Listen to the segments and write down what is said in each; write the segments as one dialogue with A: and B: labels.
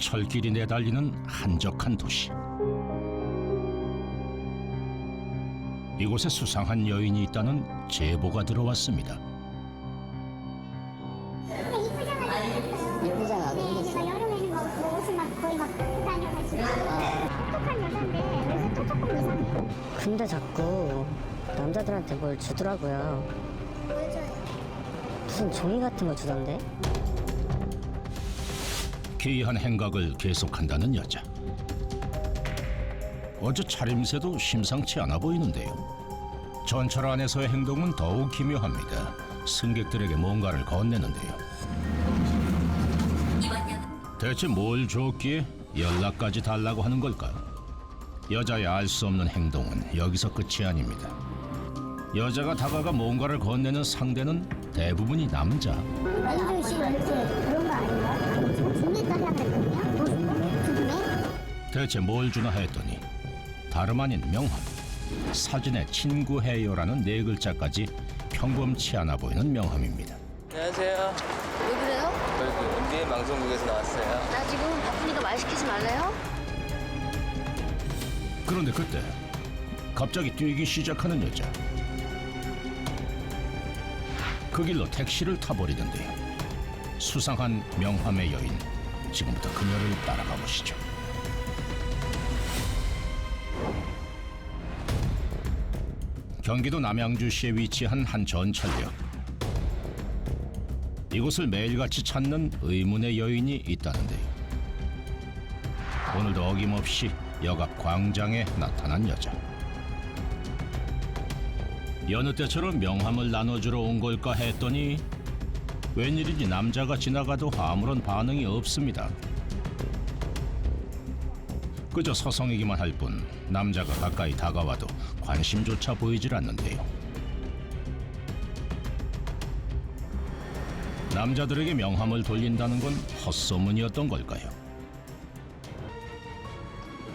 A: 철길이 내달리는 한적한 도시. 이곳에 수상한 여인이 있다는 제보가 들어왔습니다.
B: 예쁘잖아.
C: 제가 여름에는 뭐 옷을 막 거의 막 입고 다녀가지고 똑똑한 여잔데 요새 또 조금 이상해요.
B: 근데 자꾸 남자들한테 뭘 주더라고요.
C: 뭘 줘요?
B: 무슨 종이 같은 거 주던데?
A: 기이한 행각을 계속한다는 여자. 어제 차림새도 심상치 않아 보이는데요. 전철 안에서의 행동은 더욱 기묘합니다. 승객들에게 뭔가를 건네는데요. 대체 뭘 줬기에 연락까지 달라고 하는 걸까요? 여자의 알 수 없는 행동은 여기서 끝이 아닙니다. 여자가 다가가 뭔가를 건네는 상대는 대부분이 남자.
C: 앵글 씨 이렇게 그런 거 아닌가? 중매 달라고 했거든요. 중매?
A: 대체 뭘 주나 했더니 다름 아닌 명함. 사진에 친구해요라는 네 글자까지 평범치 않아 보이는 명함입니다.
D: 안녕하세요.
E: 왜 그래요?
D: 저희 그 MBN 방송국에서 나왔어요.
E: 나 지금 바쁘니까 말 시키지 말래요?
A: 그런데 그때 갑자기 뛰기 시작하는 여자. 그 길로 택시를 타버리는데요. 수상한 명함의 여인. 지금부터 그녀를 따라가 보시죠. 경기도 남양주시에 위치한 한 전철역. 이곳을 매일같이 찾는 의문의 여인이 있다는데요. 오늘도 어김없이 역 앞 광장에 나타난 여자. 여느 때처럼 명함을 나눠주러 온 걸까 했더니 웬일인지 남자가 지나가도 아무런 반응이 없습니다. 그저 서성이기만 할 뿐 남자가 가까이 다가와도 관심조차 보이질 않는데요. 남자들에게 명함을 돌린다는 건 헛소문이었던 걸까요?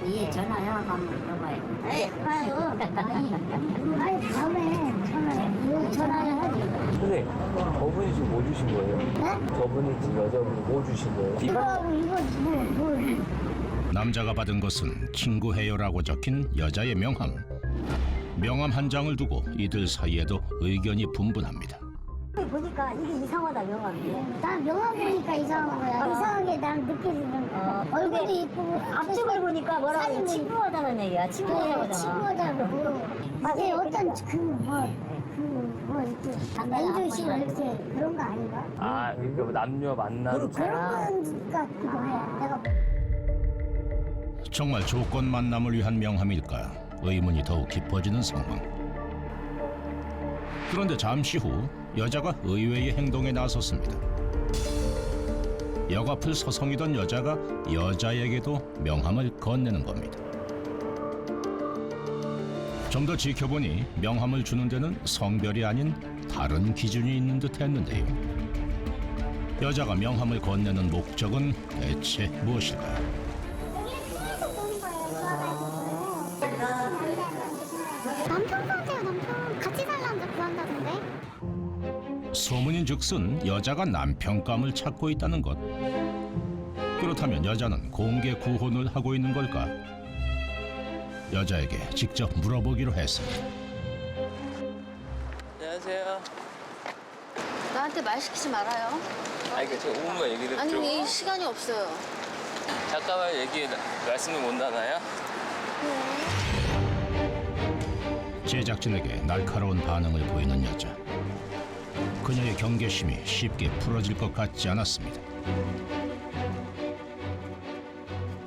B: 이 전화요 한번 물어봐요.
C: 네, 봐요. 아니, 처음에 이거 전화를 하지.
D: 선생님, 저분이 지금 뭐 주신 거예요?
C: 네?
D: 저분이 지금 여자분이 뭐 주신 거예요?
C: 이거 뭐.
A: 남자가 받은 것은 친구해요라고 적힌 여자의 명함. 명함 한 장을 두고 이들 사이에도 의견이 분분합니다.
B: 보니까 이게 이상하다 명함이.
C: 난 명함 보니까 이상한 거야. 이상하게 난 느껴지는 거야. 얼굴도 이쁘고
B: 앞쪽을 보니까 뭐라고
C: 사진이
B: 친구하다는 얘기야. 친구하다고.
C: 친구하다고. 이게 어떤 뭐 이렇게 앵글 씨 이렇게 그런 거 아닌가?
D: 아, 그러니까 남녀 만나는
C: 그런 것 같기도 해. 내가
A: 정말 조건 만남을 위한 명함일까? 의문이 더욱 깊어지는 상황. 그런데 잠시 후 여자가 의외의 행동에 나섰습니다. 역 앞을 서성이던 여자가 여자에게도 명함을 건네는 겁니다. 좀 더 지켜보니 명함을 주는 데는 성별이 아닌 다른 기준이 있는 듯 했는데요. 여자가 명함을 건네는 목적은 대체 무엇일까요?
C: 남편 같아요. 남편 같이 살 남자 구한다던데.
A: 소문인즉슨 여자가 남편감을 찾고 있다는 것. 그렇다면 여자는 공개 구혼을 하고 있는 걸까? 여자에게 직접 물어보기로 했습니다.
D: 안녕하세요.
E: 나한테 말 시키지 말아요.
D: 아니, 그 제가 5분만 얘기를
E: 아니,
D: 들어보고.
E: 이 시간이 없어요.
D: 잠깐만 말씀을 못 나나요?
A: 제작진에게 날카로운 반응을 보이는 여자. 그녀의 경계심이 쉽게 풀어질 것 같지 않았습니다.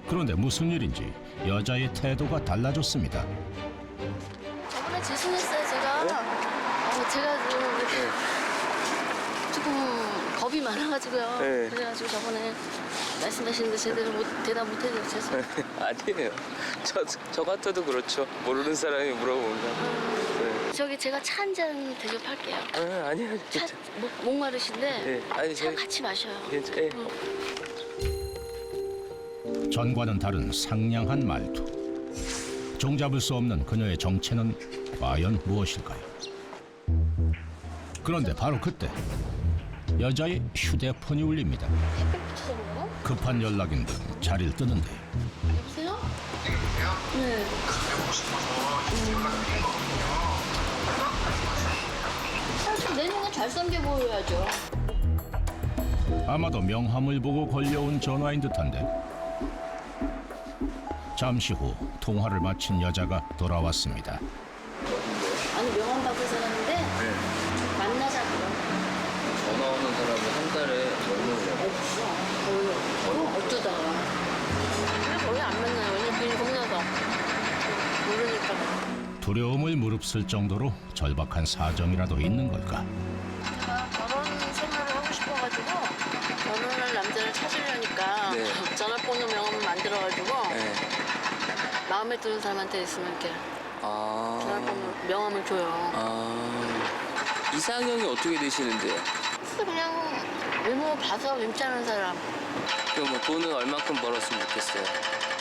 A: 그런데 무슨 일인지 여자의 태도가 달라졌습니다.
E: 저번에 질문했어요, 제가.
D: 네?
E: 제가 조금 겁이 많아가지고요.
D: 네.
E: 그래가지고 저번에 말씀하시는데 제대로 대답 못해서 죄송해요.
D: 아니에요. 저 같아도 그렇죠. 모르는 사람이 물어보면. 네.
E: 저기 제가 차 한 잔 대접할게요.
D: 아니요.
E: 차, 목마르신데
D: 네. 아니,
E: 차 같이 마셔요.
D: 괜찮아요.
A: 전과는 다른 상냥한 말투. 종잡을 수 없는 그녀의 정체는 과연 무엇일까요? 그런데 바로 그때 여자의 휴대폰이 울립니다. 급한 연락인 듯 자리를 뜨는데
E: 여보세요? 네. 사실 내 눈에 잘생겨 보여야죠.
A: 아마도 명함을 보고 걸려온 전화인 듯한데 잠시 후 통화를 마친 여자가 돌아왔습니다.
E: 아니 명함 받고 살았는데 만나자 그럼.
D: 전화 오는 사람은 한 달에 얼마나
E: 없어. 거의 어쩌다가. 근데 거의 안 만나요. 왜냐면 괜히 겁나서. 모르니까.
A: 두려움을 무릅쓸 정도로 절박한 사정이라도 있는 걸까?
E: 제가 결혼 생활을 하고 싶어가지고 결혼할 남자를 찾으려니까
D: 네.
E: 전화번호 명함을 만들어가지고
D: 네.
E: 마음에 드는 사람한테 있으면 이렇게
D: 아.
E: 전화번호 명함을 줘요.
D: 아. 이상형이 어떻게 되시는데요?
E: 그래서 그냥 외모 봐서 괜찮은 사람.
D: 그럼 뭐 돈은 얼마큼 벌었으면 좋겠어요?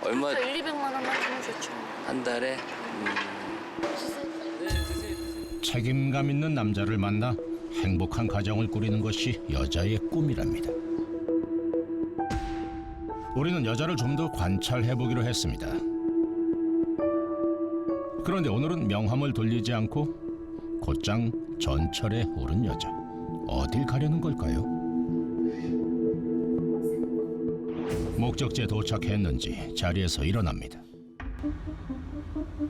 D: 얼마
E: 그러니까 1, 200만 원만 주면 좋죠.
D: 한 달에?
A: 책임감 있는 남자를 만나 행복한 가정을 꾸리는 것이 여자의 꿈이랍니다. 우리는 여자를 좀 더 관찰해보기로 했습니다. 그런데 오늘은 명함을 돌리지 않고 곧장 전철에 오른 여자. 어딜 가려는 걸까요? 목적지에 도착했는지 자리에서 일어납니다.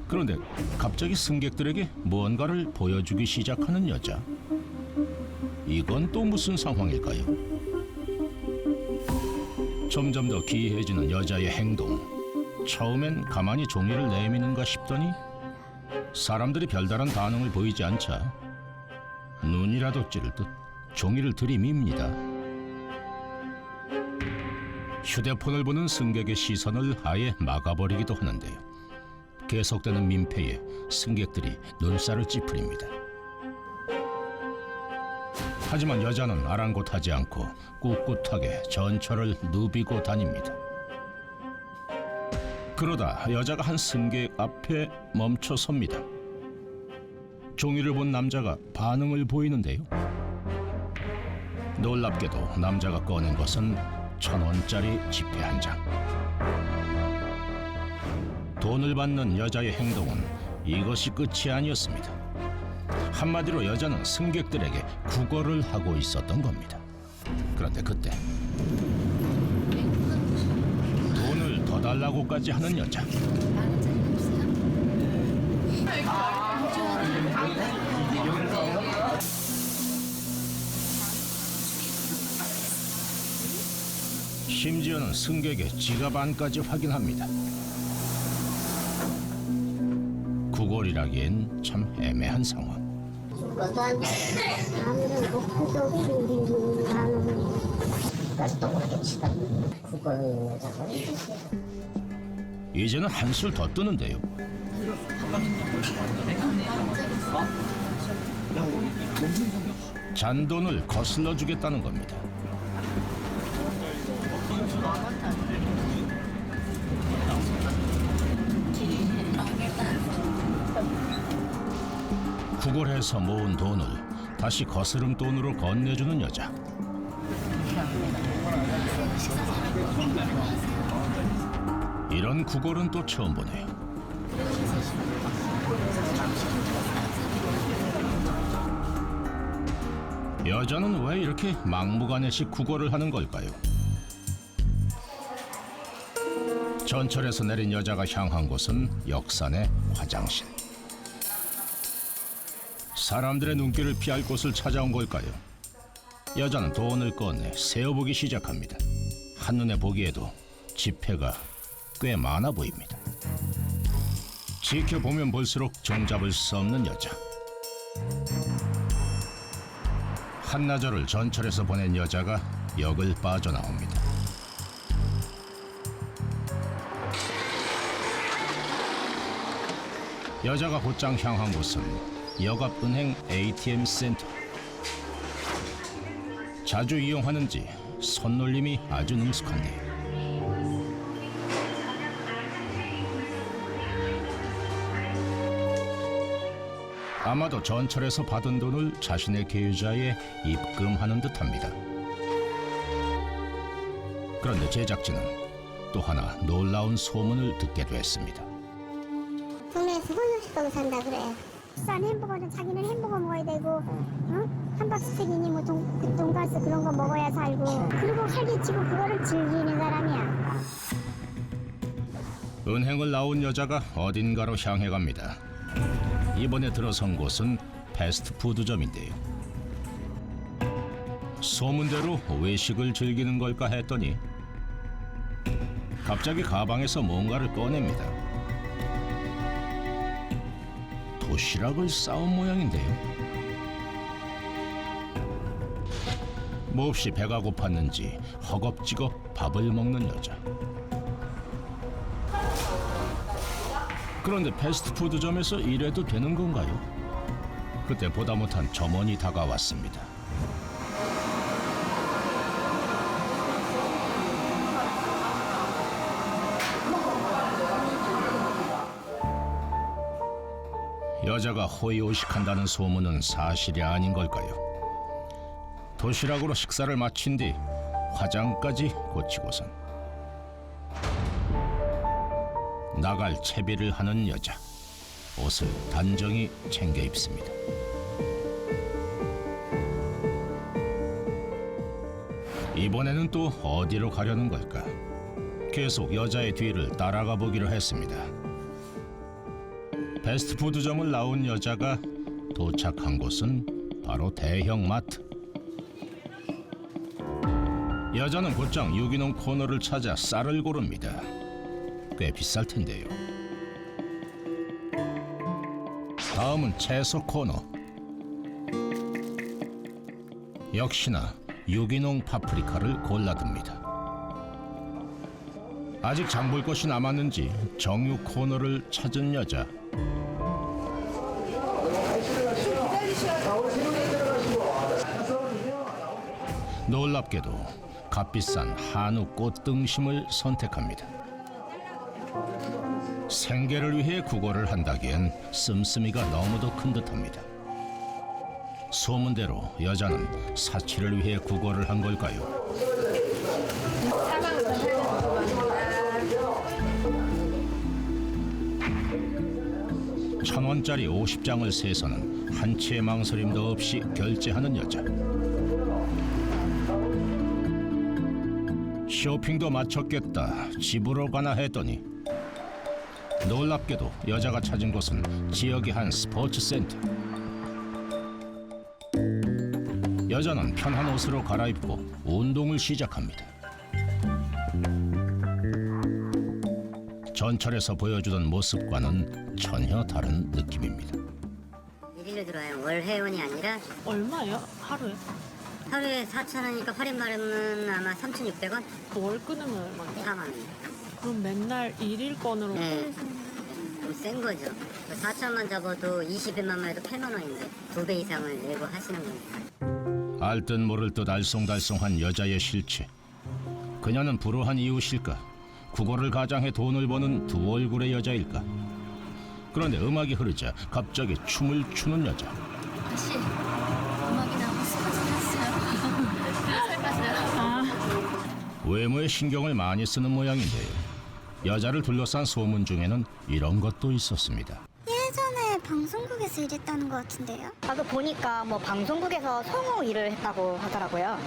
A: 그런데 갑자기 승객들에게 무언가를 보여주기 시작하는 여자. 이건 또 무슨 상황일까요? 점점 더 기이해지는 여자의 행동. 처음엔 가만히 종이를 내미는가 싶더니 사람들이 별다른 반응을 보이지 않자 눈이라도 찌를 듯 종이를 들이밉니다. 휴대폰을 보는 승객의 시선을 아예 막아버리기도 하는데요. 계속되는 민폐에 승객들이 눈살을 찌푸립니다. 하지만 여자는 아랑곳하지 않고 꿋꿋하게 전철을 누비고 다닙니다. 그러다 여자가 한 승객 앞에 멈춰섭니다. 종이를 본 남자가 반응을 보이는데요. 놀랍게도 남자가 꺼낸 것은 1,000원짜리 지폐 한 장. 돈을 받는 여자의 행동은 이것이 끝이 아니었습니다. 한마디로 여자는 승객들에게 구걸을 하고 있었던 겁니다. 그런데 그때 돈을 더 달라고까지 하는 여자. 심지어는 승객의 지갑 안까지 확인합니다. 구걸이라기엔 참 애매한 상황.
C: 아무런 목표도 없이 우리 나는 또 그렇게 치다 국어는 여자가
A: 이제는 한술 더 뜨는데요. 잔돈을 거슬러 주겠다는 겁니다. 구걸해서 모은 돈을 다시 거스름 돈으로 건네주는 여자. 이런 구걸은 또 처음 보네요. 여자는 왜 이렇게 막무가내식 구걸을 하는 걸까요? 전철에서 내린 여자가 향한 곳은 역산의 화장실. 사람들의 눈길을 피할 곳을 찾아온 걸까요? 여자는 돈을 꺼내 세어보기 시작합니다. 한눈에 보기에도 지폐가 꽤 많아 보입니다. 지켜보면 볼수록 종잡을 수 없는 여자. 한나절을 전철에서 보낸 여자가 역을 빠져나옵니다. 여자가 곧장 향한 곳은 역 앞 은행 ATM 센터. 자주 이용하는지 손놀림이 아주 능숙한데요. 아마도 전철에서 받은 돈을 자신의 계좌에 입금하는 듯합니다. 그런데 제작진은 또 하나 놀라운 소문을 듣게 됐습니다.
C: 동네에서 혼술식하고 산다 그래. 싼 햄버거는 자기는 햄버거 먹어야 되고, 함박스테이크니 뭐 돈가스 그런 거 먹어야 살고, 그리고 활기치고 그거를 즐기는 사람이야.
A: 은행을 나온 여자가 어딘가로 향해 갑니다. 이번에 들어선 곳은 패스트푸드점인데요. 소문대로 외식을 즐기는 걸까 했더니 갑자기 가방에서 뭔가를 꺼냅니다. 도시락을 싸온 모양인데요. 몹시 배가 고팠는지 허겁지겁 밥을 먹는 여자. 그런데 패스트푸드점에서 이래도 되는 건가요? 그때 보다 못한 점원이 다가왔습니다. 여자가 호의호식한다는 소문은 사실이 아닌 걸까요? 도시락으로 식사를 마친 뒤 화장까지 고치고선 나갈 채비를 하는 여자. 옷을 단정히 챙겨 입습니다. 이번에는 또 어디로 가려는 걸까? 계속 여자의 뒤를 따라가 보기로 했습니다. 패스트푸드점을 나온 여자가 도착한 곳은 바로 대형 마트. 여자는 곧장 유기농 코너를 찾아 쌀을 고릅니다. 꽤 비쌀 텐데요. 다음은 채소 코너. 역시나 유기농 파프리카를 골라듭니다. 아직 장 볼 것이 남았는지 정육 코너를 찾은 여자. 놀랍게도 값비싼 한우 꽃등심을 선택합니다. 생계를 위해 구걸을 한다기엔 씀씀이가 너무도 큰 듯합니다. 소문대로 여자는 사치를 위해 구걸을 한 걸까요? $1,000원짜리 50장을 세서는 한치의 망설임도 없이 결제하는 여자. 쇼핑도 마쳤겠다. 집으로 가나 했더니 놀랍게도 여자가 찾은 곳은 지역의 한 스포츠 센터. 여자는 편한 옷으로 갈아입고 운동을 시작합니다. 전철에서 보여주던 모습과는 전혀 다른 느낌입니다.
B: 일일로 들어와요. 월 회원이 아니라
E: 얼마예요? 하루에?
B: 하루에 4,000원이니까 할인받으면 아마 3,600원?
E: 월 끊으면 얼마예요?
B: 4만 원.
E: 그럼 맨날 일일권으로
B: 네. 좀 센 거죠. 4,000원 잡아도 20일만 해도 8만 원인데 2배 이상을 내고 하시는 거니까.
A: 알 듯 모를 듯 알쏭달쏭한 여자의 실체. 그녀는 불우한 이웃일까? 국어를 가장해 돈을 버는 두 얼굴의 여자일까? 그런데 음악이 흐르자 갑자기 춤을 추는 여자.
F: 아저씨, 음악이 나오고 스포츠했어요.
A: 외모에 신경을 많이 쓰는 모양인데요. 여자를 둘러싼 소문 중에는 이런 것도 있었습니다.
C: 예전에 방송국에서 일했다는 것 같은데요?
G: 가서 보니까 뭐 방송국에서 성우 일을 했다고 하더라고요.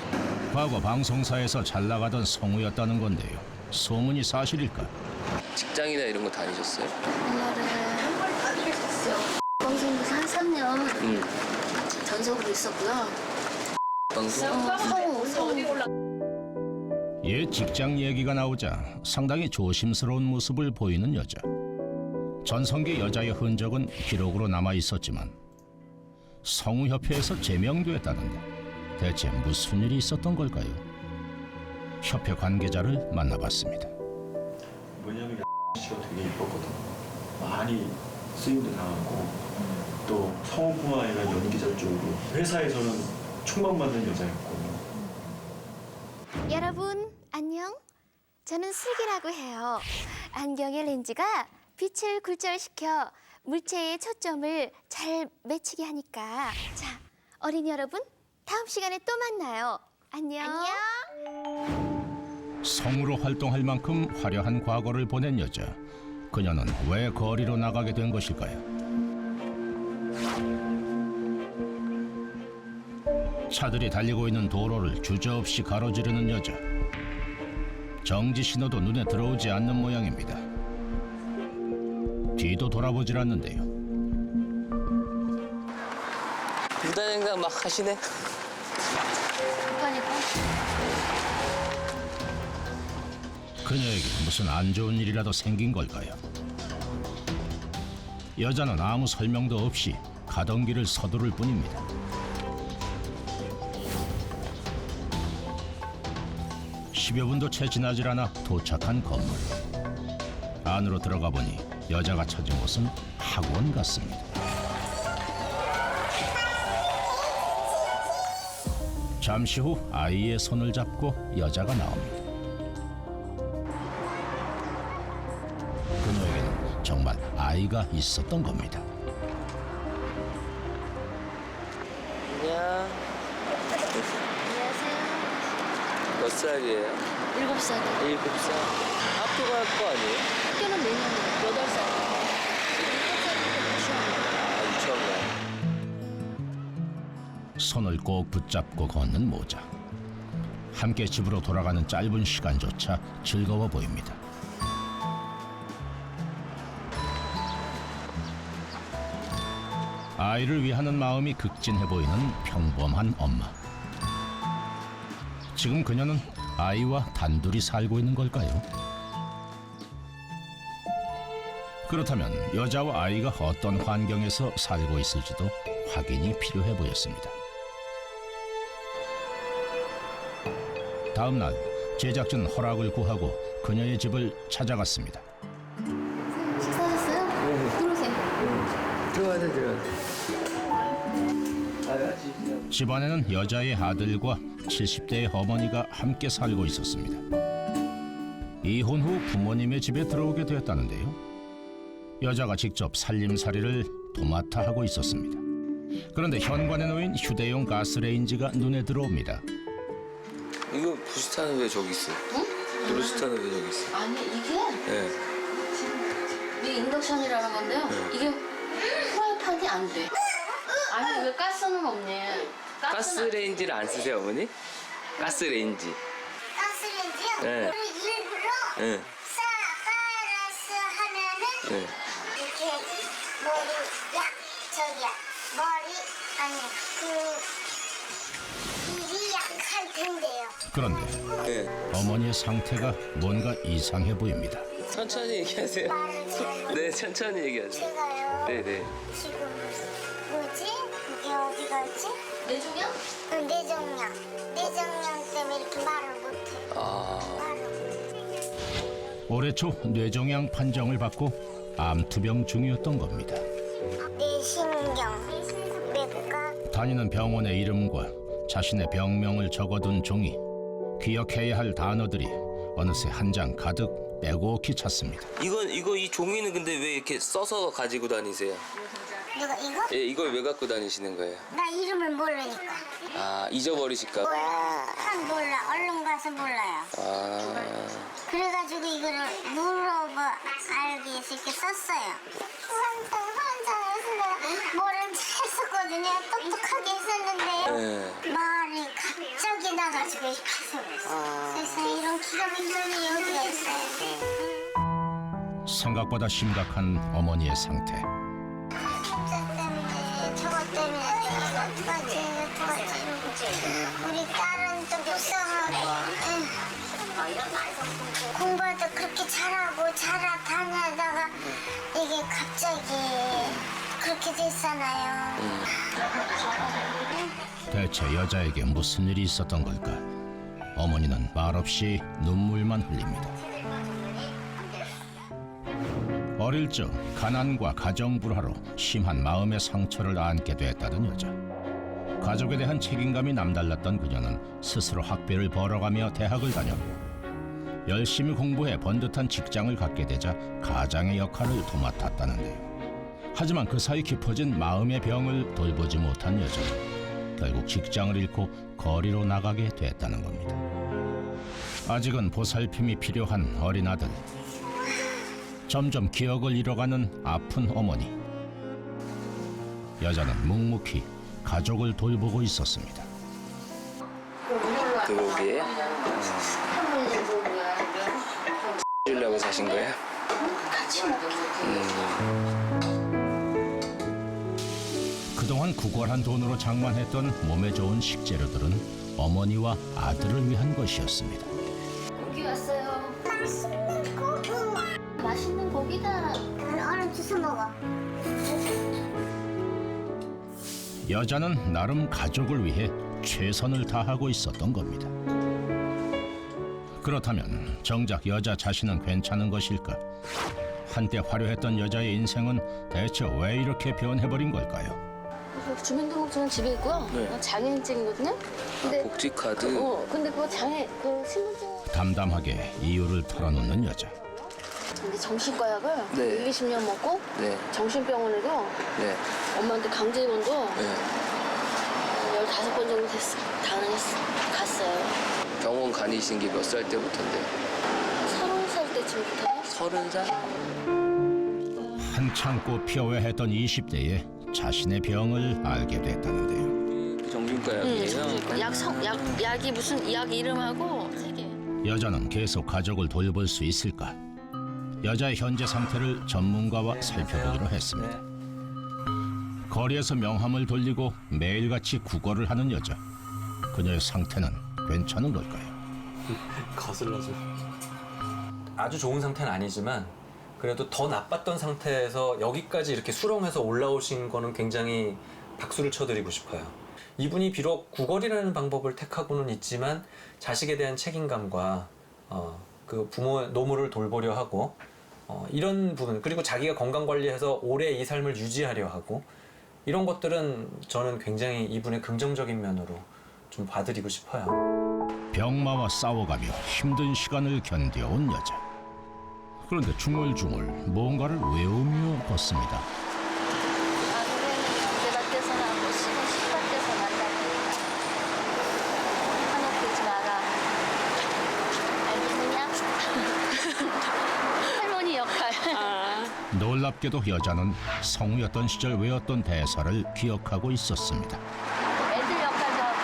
A: 과거 방송사에서 잘 나가던 성우였다는 건데요. 소문이 사실일까?
D: 직장이나 이런 거 다니셨어요?
F: 옛날에 방송국에서 한 3년 전속으로 있었고요.
D: 방송?
F: 성우.
A: 옛 직장 얘기가 나오자 상당히 조심스러운 모습을 보이는 여자. 전성기 여자의 흔적은 기록으로 남아 있었지만 성우협회에서 제명됐다는데 대체 무슨 일이 있었던 걸까요? 협회 관계자를 만나봤습니다.
H: 뭐냐면 씨가 되게 이뻤거든. 많이 쓰임도 당하고 또 성우뿐만 아니라 연기자 쪽으로 회사에서는 촉망받는 여자였고.
F: 여러분 안녕. 저는 슬기라고 해요. 안경의 렌즈가 빛을 굴절시켜 물체의 초점을 잘 맺히게 하니까. 자, 어린이 여러분, 다음 시간에 또 만나요. 안녕.
A: 성으로 활동할 만큼 화려한 과거를 보낸 여자. 그녀는 왜 거리로 나가게 된 것일까요? 차들이 달리고 있는 도로를 주저없이 가로지르는 여자. 정지 신호도 눈에 들어오지 않는 모양입니다. 뒤도 돌아보질 않는데요.
D: 부단행각 막 하시네.
E: 그러니까
A: 그녀에게 무슨 안 좋은 일이라도 생긴 걸까요? 여자는 아무 설명도 없이 가던 길을 서두를 뿐입니다. 십여 분도 채 지나질 않아 도착한 건물. 안으로 들어가 보니 여자가 찾은 곳은 학원 같습니다. 잠시 후 아이의 손을 잡고 여자가 나옵니다. 그녀에게는 정말 아이가 있었던 겁니다.
D: 안녕. 몇 살이에요?
E: 7살.
D: 7살. 학교 갈 거 아니에요?
E: 학교는 내년에 8살. 7살부터
D: 아, 유치원 가요.
A: 손을 꼭 붙잡고 걷는 모자. 함께 집으로 돌아가는 짧은 시간조차 즐거워 보입니다. 아이를 위하는 마음이 극진해 보이는 평범한 엄마. 지금 그녀는 아이와 단둘이 살고 있는 걸까요? 그렇다면 여자와 아이가 어떤 환경에서 살고 있을지도 확인이 필요해 보였습니다. 다음 날 제작진 허락을 구하고 그녀의 집을 찾아갔습니다.
E: 식사하셨어요? 들어오세요.
D: 들어가야 돼.
A: 집안에는 여자의 아들과 70대의 어머니가 함께 살고 있었습니다. 이혼 후 부모님의 집에 들어오게 되었다는데요. 여자가 직접 살림살이를 도맡아 하고 있었습니다. 그런데 현관에 놓인 휴대용 가스레인지가 눈에 들어옵니다.
D: 이거 부스타는 왜 저기 있어?
E: 응?
D: 부스타는 왜 저기 있어?
E: 아니, 이게
D: 네.
E: 이게 인덕션이라는 건데요. 이게 프라이팬이 안 돼. 아니, 왜 가스는 없네.
D: 가스레인지를 안 쓰세요, 어머니? 가스레인지.
C: 가스레인지요?
D: 네.
C: 우리 일부러
D: 네.
C: 깔아서 하면은
D: 네.
C: 이렇게 머리 머리 아니 일이 약할 텐데요.
A: 그런데
D: 네.
A: 어머니의 상태가 뭔가 이상해 보입니다.
D: 천천히 얘기하세요.
C: 말을 잘
D: 네, 천천히 얘기하세요.
C: 제가요.
D: 네네.
C: 지금 뭐지? 그게 어디 갔지?
E: 내중량?
C: 응, 뇌종양 때문에 이렇게 말을 못해.
D: 아,
C: 말을
A: 올해 초 뇌종양 판정을 받고 암투병 중이었던 겁니다.
C: 뇌신경 맥과
A: 다니는 병원의 이름과 자신의 병명을 적어둔 종이, 기억해야 할 단어들이 어느새 한 장 가득 빼곡히 찼습니다.
D: 이거 이 종이는 근데 왜 이렇게 써서 가지고 다니세요?
C: 내가 이거?
D: 예, 이걸 왜 갖고 다니시는 거예요?
C: 나 이름을 모르니까.
D: 아, 잊어버리실까 봐.
C: 몰라. 얼른 가서 몰라요.
D: 아,
C: 그래가지고 이거를 물어봐 알기 위해서 이렇게 썼어요. 환장해서 내가 뭐를 했었거든요. 똑똑하게 했었는데요.
D: 네.
C: 말이 갑자기 나가지고 이렇게 해서 그랬어요. 세상에 이런 기가 막힌 놈이 어디가 있어요.
A: 생각보다 심각한 어머니의 상태.
C: 진짜 때문에 저것 때문에 어떡하지 우리 딸은 또 불쌍하고 공부도 그렇게 잘하고 다니다가 이게 갑자기 그렇게 됐잖아요.
A: 대체 여자에게 무슨 일이 있었던 걸까? 어머니는 말없이 눈물만 흘립니다. 어릴 적 가난과 가정불화로 심한 마음의 상처를 안게 됐다던 여자. 가족에 대한 책임감이 남달랐던 그녀는 스스로 학비를 벌어가며 대학을 다녔고 열심히 공부해 번듯한 직장을 갖게 되자 가장의 역할을 도맡았다는데요. 하지만 그 사이 깊어진 마음의 병을 돌보지 못한 여자는 결국 직장을 잃고 거리로 나가게 됐다는 겁니다. 아직은 보살핌이 필요한 어린 아들. 점점 기억을 잃어가는 아픈 어머니. 여자는 묵묵히 가족을 돌보고 있었습니다.
D: 들어오기에 주려고 사신 거예요?
A: 그동안 구걸한 돈으로 장만했던 몸에 좋은 식재료들은 어머니와 아들을 위한 것이었습니다.
F: 고기 왔어요. 맛있는 고기다.
C: 얼른 주워 먹어.
A: 여자는 나름 가족을 위해 최선을 다하고 있었던 겁니다. 그렇다면 정작 여자 자신은 괜찮은 것일까? 한때 화려했던 여자의 인생은 대체 왜 이렇게 변해버린 걸까요?
E: 주민등록증은 집에 있고요.
D: 네.
E: 장애인증이거든요. 근데
D: 복지카드.
E: 근데 그거 그 신분증.
A: 담담하게 이유를 털어놓는 여자.
E: 근데 정신과 약을
D: 네.
E: 1, 20년 먹고
D: 네.
E: 정신병원에도
D: 네.
E: 엄마한테 강제 입원도
D: 네.
E: 15번 정도 됐어. 갔어요.
D: 병원 다니신 게 몇 살 때부터인데요?
E: 30살 때쯤부터요.
D: 30살?
A: 한창 꽃 피어야 했던 20대에 자신의 병을 알게 됐다는데요.
D: 정신과 약이에요?
E: 약이 무슨 약 이름하고 3개.
A: 여자는 계속 가족을 돌볼 수 있을까? 여자의 현재 상태를 전문가와 살펴보기로 했습니다. 거리에서 명함을 돌리고 매일같이 구걸을 하는 여자. 그녀의 상태는 괜찮은 걸까요?
H: 거슬러서. 아주 좋은 상태는 아니지만 그래도 더 나빴던 상태에서 여기까지 이렇게 수렁해서 올라오신 거는 굉장히 박수를 쳐드리고 싶어요. 이분이 비록 구걸이라는 방법을 택하고는 있지만 자식에 대한 책임감과 그 부모 노모를 돌보려 하고 이런 부분, 그리고 자기가 건강 관리해서 오래 이 삶을 유지하려 하고 이런 것들은 저는 굉장히 이분의 긍정적인 면으로 좀 봐드리고 싶어요.
A: 병마와 싸워가며 힘든 시간을 견뎌온 여자. 그런데 중얼중얼 뭔가를 외우며 걷습니다.
E: 대밭에서 나고 시밭에서 난다니까. 하나 되지 마라. 알겠느냐? 할머니 역할.
A: 놀랍게도 여자는 성우였던 시절 외웠던 대사를 기억하고 있었습니다.
E: 애들 역할도 하고.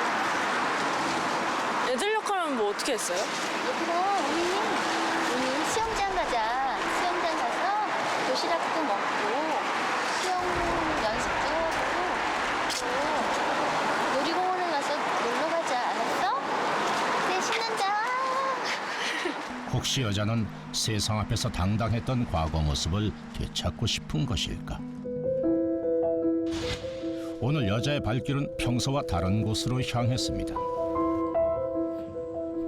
I: 애들 역할은 뭐 어떻게 했어요?
E: 얘들아, 우리 수영장 가자. 수영장 가서 도시락도 먹고 수영 연습도 하고 또 놀이공원에 가서 놀러 가자. 알았어? 네, 신난다.
A: 혹시 여자는 세상 앞에서 당당했던 과거 모습을 되찾고 싶은 것일까? 오늘 여자의 발길은 평소와 다른 곳으로 향했습니다.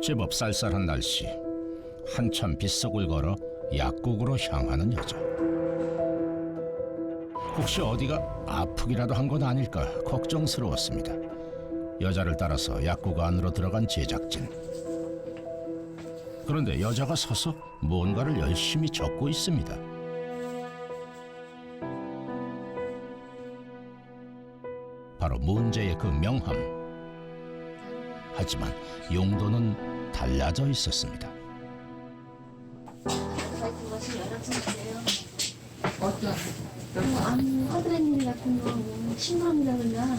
A: 제법 쌀쌀한 날씨, 한참 빗속을 걸어 약국으로 향하는 여자. 혹시 어디가 아프기라도 한 건 아닐까 걱정스러웠습니다. 여자를 따라서 약국 안으로 들어간 제작진. 그런데 여자가 서서 뭔가를 열심히 적고 있습니다. 바로 문제의 그 명함. 하지만 용도는 달라져 있었습니다.
E: 어떤? 하드레밀 같은 거, 심부름이라 그러나.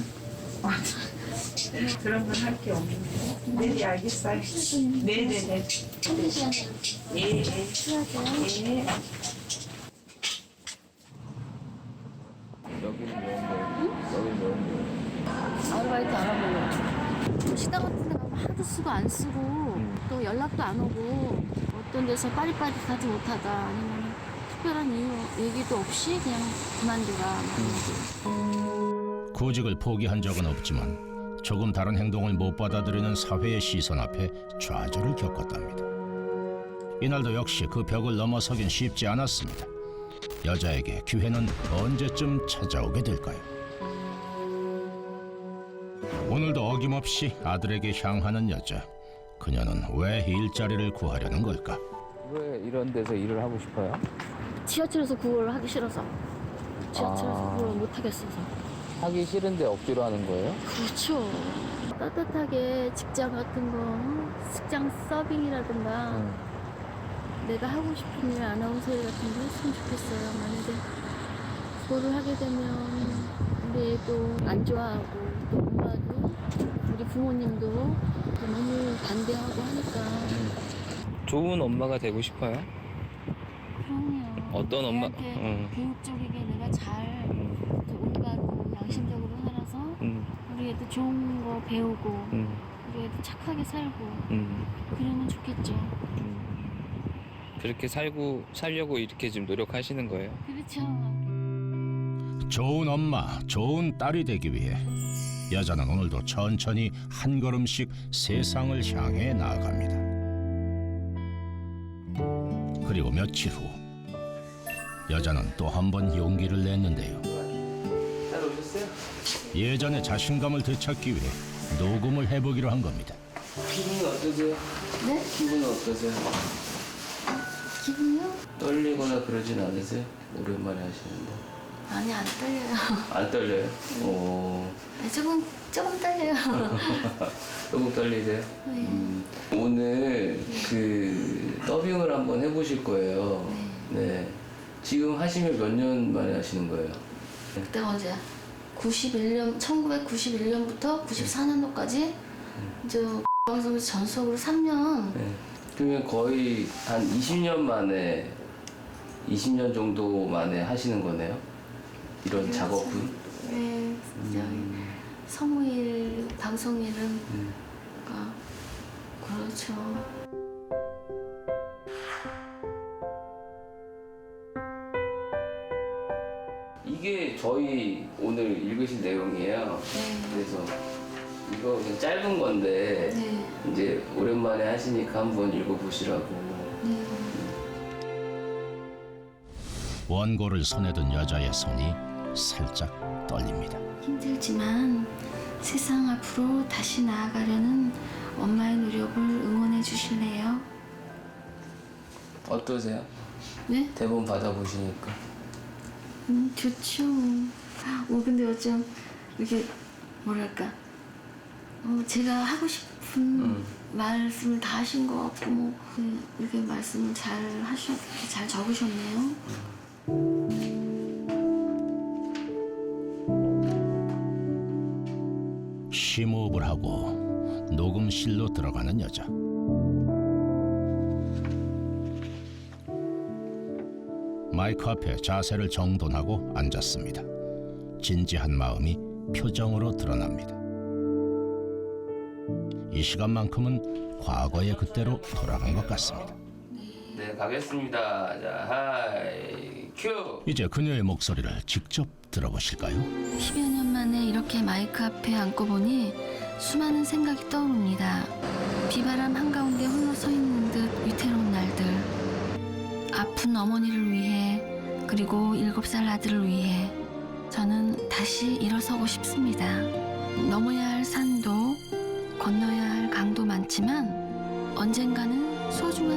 J: 그런 건 할 게 없는데. 네, 알겠어요. 네네네.
E: 한두 시간에.
J: 예, 예.
E: 수고하세요.
J: 예.
E: 아르바이트 알아보려고. 식당 같은 데 가면 하도 쓰고 안 쓰고 또 연락도 안 오고 어떤 데서 빠릿빠릿하지 못하다 아니면 특별한 이유 얘기도 없이 그냥 그만두라.
A: 구직을 포기한 적은 없지만 조금 다른 행동을 못 받아들이는 사회의 시선 앞에 좌절을 겪었답니다. 이날도 역시 그 벽을 넘어서긴 쉽지 않았습니다. 여자에게 기회는 언제쯤 찾아오게 될까요? 오늘도 어김없이 아들에게 향하는 여자. 그녀는 왜 일자리를 구하려는 걸까?
D: 왜 이런 데서 일을 하고 싶어요?
E: 지하철에서 그걸 하기 싫어서. 지하철에서 그걸 못 하겠어서.
D: 하기 싫은데 억지로 하는 거예요?
E: 그렇죠. 따뜻하게 직장 같은 거, 직장 서빙이라든가 내가 하고 싶은 일 아나운서 일 같은 거 했으면 좋겠어요. 만약에 그거를 하게 되면 우리 애도 안 좋아하고 또 엄마도 우리 부모님도 너무 반대하고 하니까.
D: 좋은 엄마가 되고 싶어요?
E: 그럼요.
D: 어떤 엄마?
E: 애한테 교육적이게 내가 잘 올바로 양심적으로 살아서 우리 애도 좋은 거 배우고 우리 애도 착하게 살고 그러면 좋겠죠.
D: 그렇게 살려고 이렇게 지금 노력하시는 거예요?
E: 그렇죠.
A: 좋은 엄마, 좋은 딸이 되기 위해 여자는 오늘도 천천히 한 걸음씩 세상을 향해 나아갑니다. 그리고 며칠 후 여자는 또 한 번 용기를 냈는데요.
D: 잘 오셨어요?
A: 예전의 자신감을 되찾기 위해 녹음을 해보기로 한 겁니다.
D: 기분이 어떠세요?
E: 네?
D: 기분은 어떠세요?
E: 기분이요?
D: 떨리거나 그러진 않으세요? 오랜만에 하시는데.
E: 아니 안 떨려요.
D: 안 떨려요? 오.
E: 조금 떨려요.
D: 조금 떨리세요? 오늘 그 더빙을 한번 해보실 거예요. 네. 지금 하시면 몇 년 만에 하시는 거예요?
E: 그때가 언제야? 1991년부터 94년도까지 이제 방송에서 전속으로 3년.
D: 네. 그러면 거의 한 20년 만에 20년 정도 만에 하시는 거네요? 이런
E: 그렇죠.
D: 작업은?
E: 네, 진짜 성우일, 방송일은 그렇죠.
D: 이게 저희 오늘 읽으신 내용이에요. 그래서 이거 그냥 짧은 건데
E: 네.
D: 이제 오랜만에 하시니까 한번 읽어보시라고.
A: 원고를 손에 든 여자의 손이 살짝 떨립니다.
E: 힘들지만 세상 앞으로 다시 나아가려는 엄마의 노력을 응원해 주실래요?
D: 어떠세요?
E: 네?
D: 대본 받아보시니까.
E: 좋죠. 근데 어쩜 이렇게 뭐랄까 제가 하고 싶은 말씀을 다 하신 것 같고 이렇게 말씀을 잘 적으셨네요.
A: 심호흡을 하고 녹음실로 들어가는 여자. 마이크 앞에 자세를 정돈하고 앉았습니다. 진지한 마음이 표정으로 드러납니다. 이 시간만큼은 과거의 그때로 돌아간 것 같습니다.
D: 네, 가겠습니다. 자, 하이, 큐!
A: 이제 그녀의 목소리를 직접 들어보실까요?
E: 10여 년 만에 이렇게 마이크 앞에 앉고 보니 수많은 생각이 떠오릅니다. 비바람 한가운데 홀로 서 있는 듯 위태로운 날들. 아픈 어머니를 위해 그리고 7살 아들을 위해 저는 다시 일어서고 싶습니다. 넘어야 할 산도 건너야 할 강도 많지만 언젠가는 소중한